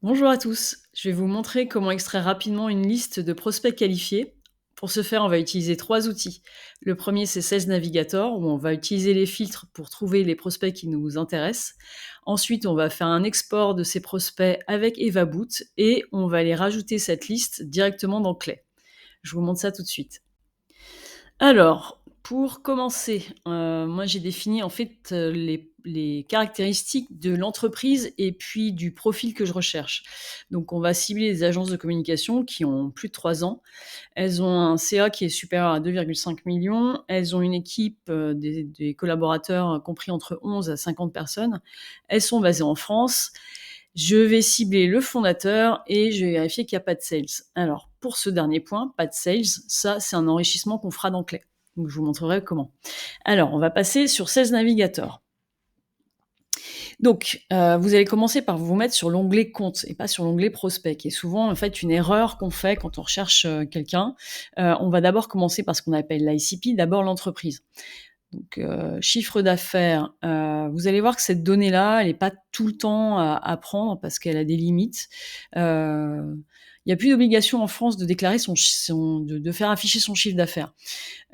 Bonjour à tous, je vais vous montrer comment extraire rapidement une liste de prospects qualifiés. Pour ce faire, on va utiliser trois outils. Le premier, c'est Sales Navigator, où on va utiliser les filtres pour trouver les prospects qui nous intéressent. Ensuite, on va faire un export de ces prospects avec EvaBoot et on va les rajouter cette liste directement dans Clay. Je vous montre ça tout de suite. Alors, pour commencer, moi j'ai défini en fait, les caractéristiques de l'entreprise et puis du profil que je recherche. Donc on va cibler les agences de communication qui ont plus de 3 ans. Elles ont un CA qui est supérieur à 2,5 millions. Elles ont une équipe, des collaborateurs compris entre 11 à 50 personnes. Elles sont basées en France. Je vais cibler le fondateur et je vais vérifier qu'il y a pas de sales. Alors, pour ce dernier point, pas de sales, ça, c'est un enrichissement qu'on fera dans Clay. Donc, je vous montrerai comment. Alors, on va passer sur Sales Navigator. Donc, vous allez commencer par vous mettre sur l'onglet compte et pas sur l'onglet prospect, qui est souvent en fait une erreur qu'on fait quand on recherche quelqu'un. On va d'abord commencer par ce qu'on appelle l'ICP, d'abord l'entreprise. Donc, chiffre d'affaires, vous allez voir que cette donnée-là, elle n'est pas tout le temps à prendre parce qu'elle a des limites. Il n'y a plus d'obligation en France de déclarer de faire afficher son chiffre d'affaires.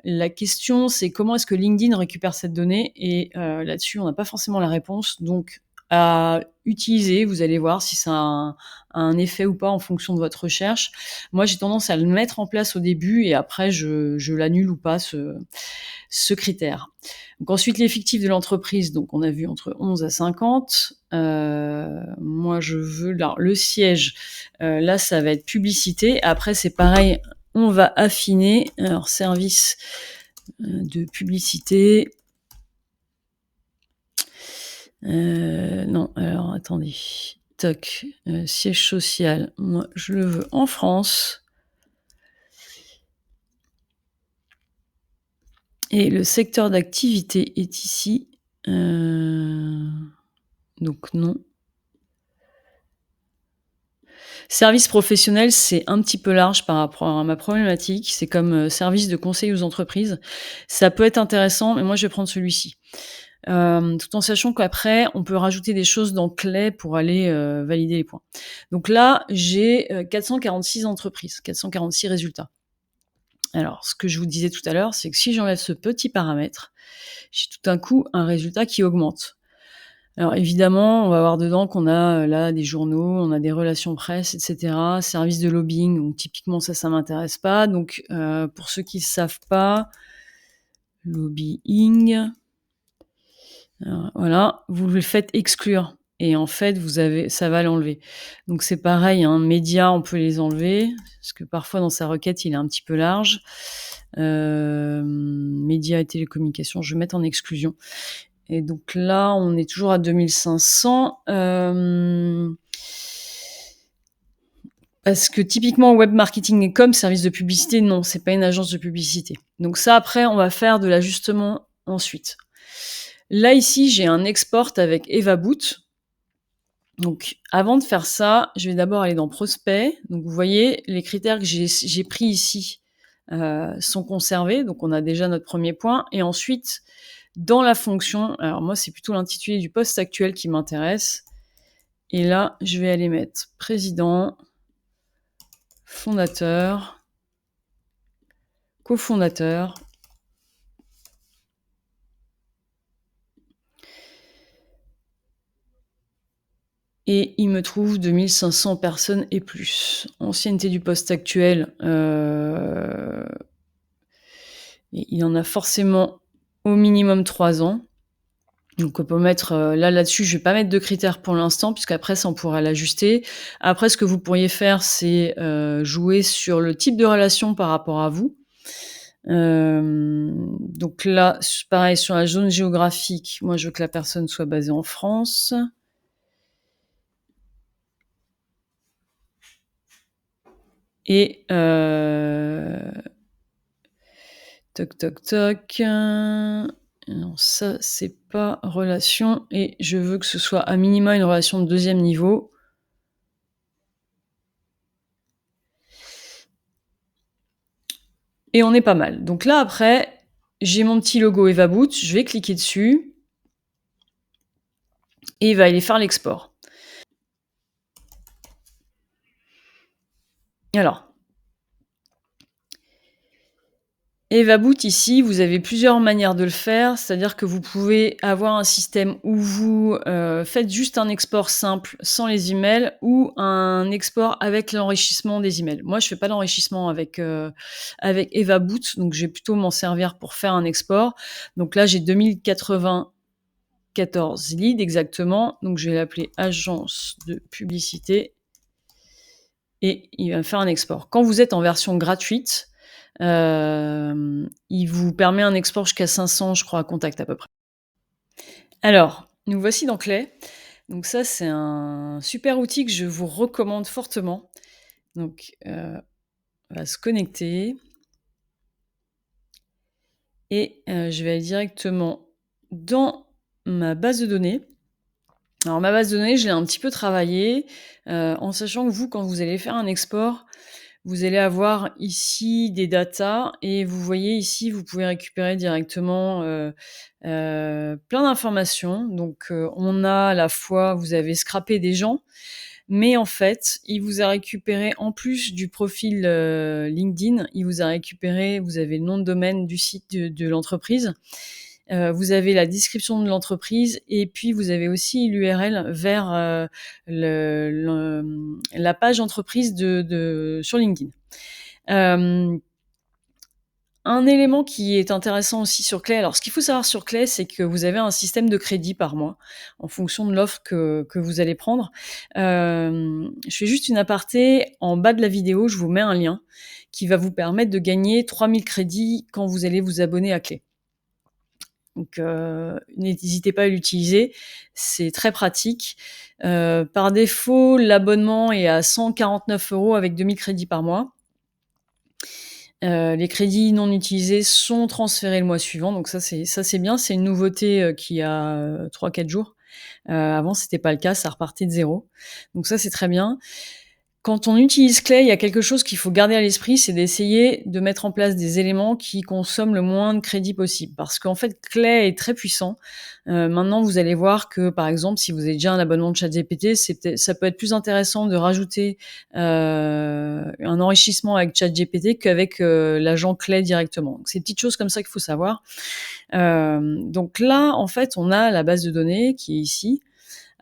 La question, c'est comment est-ce que LinkedIn récupère cette donnée et là-dessus, on n'a pas forcément la réponse. Donc, à utiliser, vous allez voir si ça a un effet ou pas en fonction de votre recherche. Moi, j'ai tendance à le mettre en place au début et après, je l'annule ou pas, ce critère. Donc ensuite, l'effectif de l'entreprise, donc on a vu entre 11 à 50. Moi, je veux là, le siège. Là, ça va être publicité. Après, c'est pareil, on va affiner. Alors, service de publicité. Non, alors attendez. Toc, siège social. Moi, je le veux en France. Et le secteur d'activité est ici. Donc non. Service professionnel, c'est un petit peu large par rapport à ma problématique. C'est comme, service de conseil aux entreprises. Ça peut être intéressant, mais moi je vais prendre celui-ci. Tout en sachant qu'après, on peut rajouter des choses dans Clay pour aller, valider les points. Donc là, j'ai, 446 entreprises, 446 résultats. Alors, ce que je vous disais tout à l'heure, c'est que si j'enlève ce petit paramètre, j'ai tout d'un coup un résultat qui augmente. Alors évidemment, on va voir dedans qu'on a, là des journaux, on a des relations presse et cetera, services de lobbying, donc typiquement ça m'intéresse pas. Donc pour ceux qui savent pas, lobbying, alors voilà, vous le faites exclure et en fait ça va l'enlever. Donc c'est pareil, hein, médias, on peut les enlever parce que parfois dans sa requête, il est un petit peu large. Médias et télécommunications, je vais mettre en exclusion. Et donc là, on est toujours à 2500. Parce que typiquement, web marketing et com, service de publicité, non, c'est pas une agence de publicité. Donc ça, après, on va faire de l'ajustement ensuite. Là, ici, j'ai un export avec EvaBoot. Donc, avant de faire ça, je vais d'abord aller dans Prospect. Donc, vous voyez, les critères que j'ai pris ici sont conservés. Donc, on a déjà notre premier point. Et ensuite, dans la fonction, alors moi, c'est plutôt l'intitulé du poste actuel qui m'intéresse. Et là, je vais aller mettre président, fondateur, cofondateur. Et il me trouve 2500 personnes et plus. Ancienneté du poste actuel, il en a forcément au minimum 3 ans. Donc on peut mettre, là-dessus, je vais pas mettre de critères pour l'instant puisqu'après ça, on pourra l'ajuster. Après, ce que vous pourriez faire, c'est, jouer sur le type de relation par rapport à vous. Donc là, pareil, sur la zone géographique, moi, je veux que la personne soit basée en France. Et toc, toc, toc. Non, ça, c'est pas relation. Et je veux que ce soit à minima une relation de 2e niveau. Et on est pas mal. Donc là, après, j'ai mon petit logo EvaBoot. Je vais cliquer dessus. Et il va aller faire l'export. Alors, EvaBoot ici, vous avez plusieurs manières de le faire, c'est-à-dire que vous pouvez avoir un système où vous, faites juste un export simple sans les emails ou un export avec l'enrichissement des emails. Moi, je fais pas d'enrichissement avec EvaBoot, donc je vais plutôt m'en servir pour faire un export. Donc là, j'ai 2094 leads exactement, donc je vais l'appeler agence de publicité et il va me faire un export. Quand vous êtes en version gratuite, il vous permet un export jusqu'à 500, je crois, contacts à peu près. Alors, nous voici dans Clay. Donc ça, c'est un super outil que je vous recommande fortement. Donc, on va se connecter et je vais aller directement dans ma base de données. Alors ma base de données, je l'ai un petit peu travaillée, en sachant que vous, quand vous allez faire un export, vous allez avoir ici des datas et vous voyez ici, vous pouvez récupérer directement, plein d'informations. Donc, on a à la fois vous avez scrappé des gens, mais en fait, il vous a récupéré en plus du profil, LinkedIn, il vous a récupéré vous avez le nom de domaine du site de l'entreprise, vous avez la description de l'entreprise et puis vous avez aussi l'URL vers, la page entreprise de sur LinkedIn. Hem, un élément qui est intéressant aussi sur Clay, alors ce qu'il faut savoir sur Clay, c'est que vous avez un système de crédit par mois en fonction de l'offre que vous allez prendre. Je fais juste une aparté, en bas de la vidéo, je vous mets un lien qui va vous permettre de gagner 3000 crédits quand vous allez vous abonner à Clay. Donc, n'hésitez pas à l'utiliser, c'est très pratique. Par défaut, l'abonnement est à 149 € avec 2000 crédits par mois. Les crédits non utilisés sont transférés le mois suivant, donc ça c'est bien. C'est une nouveauté, qui a, 3-4 jours. Avant c'était pas le cas, ça repartait de zéro. Donc ça c'est très bien. Quand on utilise Clay, il y a quelque chose qu'il faut garder à l'esprit, c'est d'essayer de mettre en place des éléments qui consomment le moins de crédit possible. Parce qu'en fait, Clay est très puissant. Maintenant, vous allez voir que, par exemple, si vous avez déjà un abonnement de ChatGPT, ça peut être plus intéressant de rajouter un enrichissement avec ChatGPT qu'avec l'agent Clay directement. Donc, c'est des petites choses comme ça qu'il faut savoir. Donc là, en fait, on a la base de données qui est ici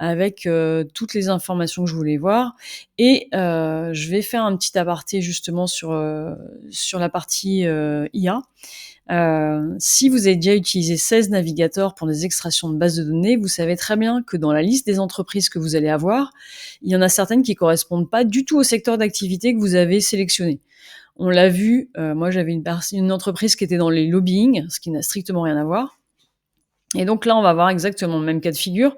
avec toutes les informations que je voulais voir et je vais faire un petit aparté justement sur la partie, IA. Si vous avez déjà utilisé 16 navigateurs pour des extractions de bases de données, vous savez très bien que dans la liste des entreprises que vous allez avoir, il y en a certaines qui correspondent pas du tout au secteur d'activité que vous avez sélectionné. On l'a vu, moi j'avais une entreprise qui était dans les lobbying, ce qui n'a strictement rien à voir et donc là, on va avoir exactement le même cas de figure.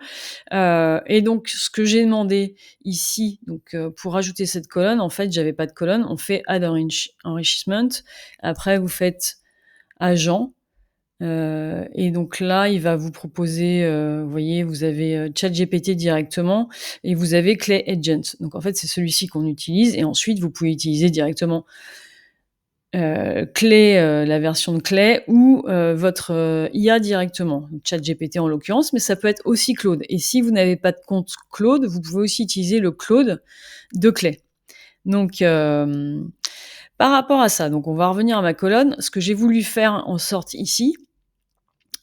Et donc ce que j'ai demandé ici, donc pour ajouter cette colonne, en fait, j'avais pas de colonne. On fait add enrichment. Après, vous faites agent. Et donc là, il va vous proposer, vous voyez, vous avez ChatGPT directement et vous avez Clay Agent. Donc en fait, c'est celui-ci qu'on utilise. Et ensuite, vous pouvez utiliser directement Clay, la version de Clay ou votre IA directement, ChatGPT en l'occurrence, mais ça peut être aussi Claude. Et si vous n'avez pas de compte Claude, vous pouvez aussi utiliser le Claude de Clay. Donc, par rapport à ça, donc on va revenir à ma colonne. Ce que j'ai voulu faire en sorte ici,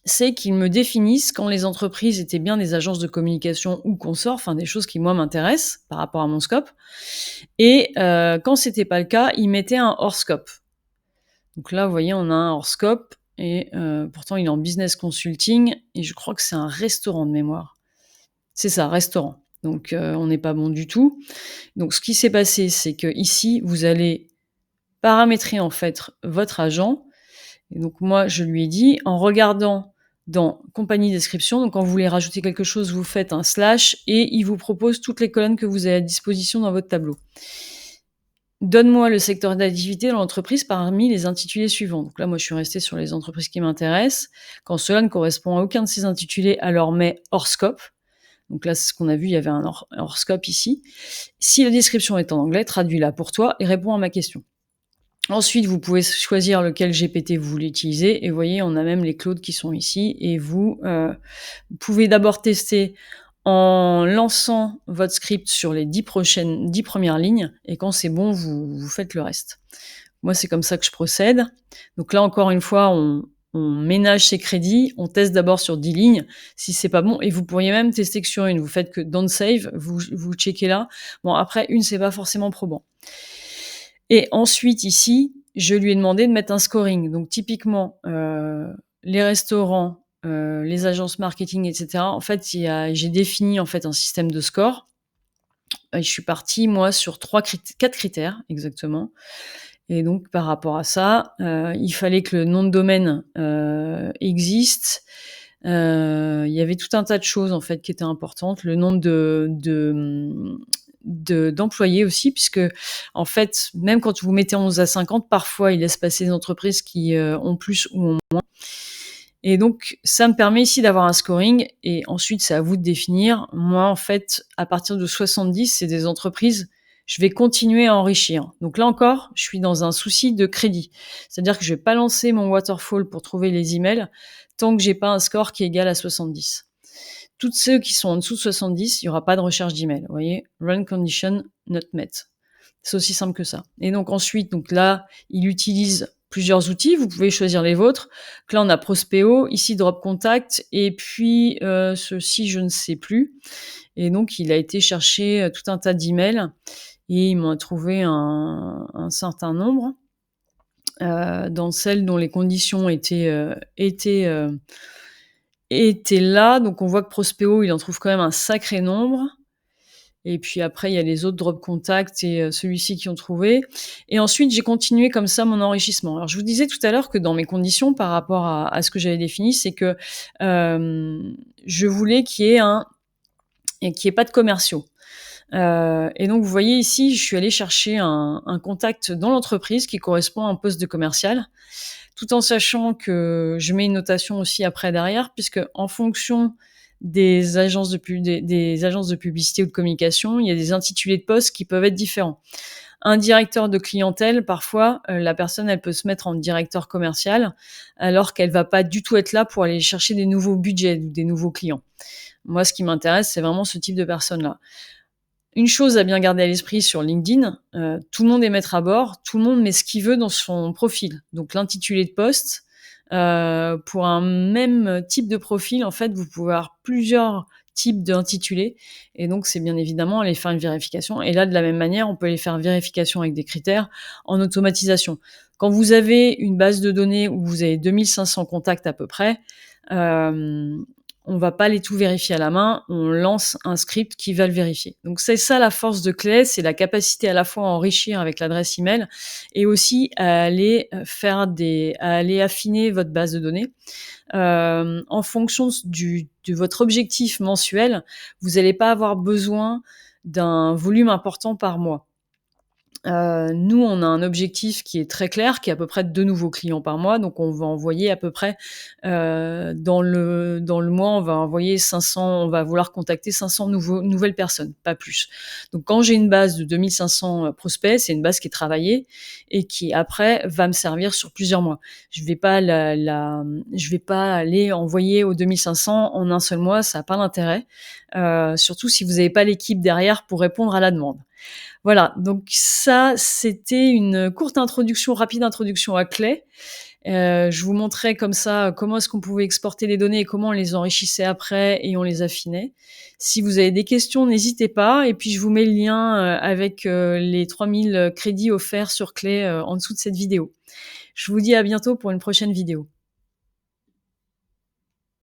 c'est qu'il me définisse quand les entreprises étaient bien des agences de communication ou consorts, enfin des choses qui moi m'intéressent par rapport à mon scope. Et quand c'était pas le cas, il mettait un hors scope. Donc là, vous voyez, on a un hors scope et pourtant il est en business consulting et je crois que c'est un restaurant de mémoire. C'est ça, restaurant. Donc on n'est pas bon du tout. Donc ce qui s'est passé, c'est que ici, vous allez paramétrer en fait votre agent. Et donc moi, je lui ai dit, en regardant dans compagnie description, donc quand vous voulez rajouter quelque chose, vous faites un slash et il vous propose toutes les colonnes que vous avez à disposition dans votre tableau. Donne-moi le secteur d'activité de l'entreprise parmi les intitulés suivants. Donc là, moi, je suis restée sur les entreprises qui m'intéressent. Quand cela ne correspond à aucun de ces intitulés, alors mets hors scope. Donc là, c'est ce qu'on a vu, il y avait un hors scope ici. Si la description est en anglais, traduis-la pour toi et réponds à ma question. Ensuite, vous pouvez choisir lequel GPT vous voulez utiliser. Et vous voyez, on a même les clouds qui sont ici. Et vous pouvez d'abord tester en lançant votre script sur les 10 premières lignes et quand c'est bon, vous faites le reste. Moi, c'est comme ça que je procède. Donc là, encore une fois, on ménage ses crédits, on teste d'abord sur 10 lignes, si c'est pas bon et vous pourriez même tester que sur une. Vous faites que don't save, vous checkez là. Bon, après, une, c'est pas forcément probant. Et ensuite, ici, je lui ai demandé de mettre un scoring. Donc typiquement, les restaurants, les agences marketing, et cetera. En fait, j'ai défini en fait un système de score. Je suis partie moi sur 4 critères exactement. Et donc par rapport à ça, il fallait que le nom de domaine, existe. Il y avait tout un tas de choses en fait qui étaient importantes. Le nombre d'employés aussi, puisque en fait, même quand vous mettez 11 à 50, parfois il laisse passer des entreprises qui ont plus ou ont moins. Et donc, ça me permet ici d'avoir un scoring et ensuite, c'est à vous de définir. Moi, en fait, à partir de 70, c'est des entreprises, je vais continuer à enrichir. Donc là encore, je suis dans un souci de crédit. C'est-à-dire que je vais pas lancer mon waterfall pour trouver les emails tant que j'ai pas un score qui est égal à 70. Toutes ceux qui sont en dessous de 70, il y aura pas de recherche d'email. Vous voyez? Run condition not met. C'est aussi simple que ça. Et donc ensuite, donc là, il utilise plusieurs outils. Vous pouvez choisir les vôtres. Donc là, on a Prospeo, ici Drop Contact, et puis ceci, je ne sais plus. Et donc, il a été chercher tout un tas d'emails et il m'en a trouvé un certain nombre dans celles dont les conditions étaient là. Donc, on voit que Prospeo, il en trouve quand même un sacré nombre. Et puis après, il y a les autres drop contact et celui-ci qui ont trouvé. Et ensuite, j'ai continué comme ça mon enrichissement. Alors, je vous disais tout à l'heure que dans mes conditions par rapport à ce que j'avais défini, c'est que je voulais qu'il y ait pas de commerciaux. Et donc, vous voyez ici, je suis allée chercher un contact dans l'entreprise qui correspond à un poste de commercial, tout en sachant que je mets une notation aussi après derrière, puisque en fonction des agences de publicité ou de communication, il y a des intitulés de poste qui peuvent être différents. Un directeur de clientèle, parfois, la personne, elle peut se mettre en directeur commercial, alors qu'elle va pas du tout être là pour aller chercher des nouveaux budgets ou des nouveaux clients. Moi, ce qui m'intéresse, c'est vraiment ce type de personne-là. Une chose à bien garder à l'esprit sur LinkedIn, tout le monde est maître à bord, tout le monde met ce qu'il veut dans son profil. Donc l'intitulé de poste, pour un même type de profil, en fait, vous pouvez avoir plusieurs types d'intitulés et donc c'est bien évidemment aller faire une vérification et là, de la même manière, on peut aller faire vérification avec des critères en automatisation. Quand vous avez une base de données où vous avez 2500 contacts à peu près, on va pas aller tout vérifier à la main, on lance un script qui va le vérifier. Donc c'est ça la force de Clay, c'est la capacité à la fois à enrichir avec l'adresse email et aussi à aller à aller affiner votre base de données. En fonction de votre objectif mensuel, vous n'allez pas avoir besoin d'un volume important par mois. Nous, on a un objectif qui est très clair, qui est à peu près 2 nouveaux clients par mois. Donc on va envoyer à peu près, dans le mois, on va vouloir contacter 500 nouvelles personnes, pas plus. Donc quand j'ai une base de 2 500 prospects, c'est une base qui est travaillée et qui après va me servir sur plusieurs mois. Je vais pas aller envoyer aux 2 500 en un seul mois, ça a pas d'intérêt, surtout si vous n'avez pas l'équipe derrière pour répondre à la demande. Voilà, donc ça, c'était une rapide introduction à Clay. Je vous montrais comme ça comment est-ce qu'on pouvait exporter les données et comment on les enrichissait après et on les affinait. Si vous avez des questions, n'hésitez pas. Et puis, je vous mets le lien avec les 3000 crédits offerts sur Clay en dessous de cette vidéo. Je vous dis à bientôt pour une prochaine vidéo.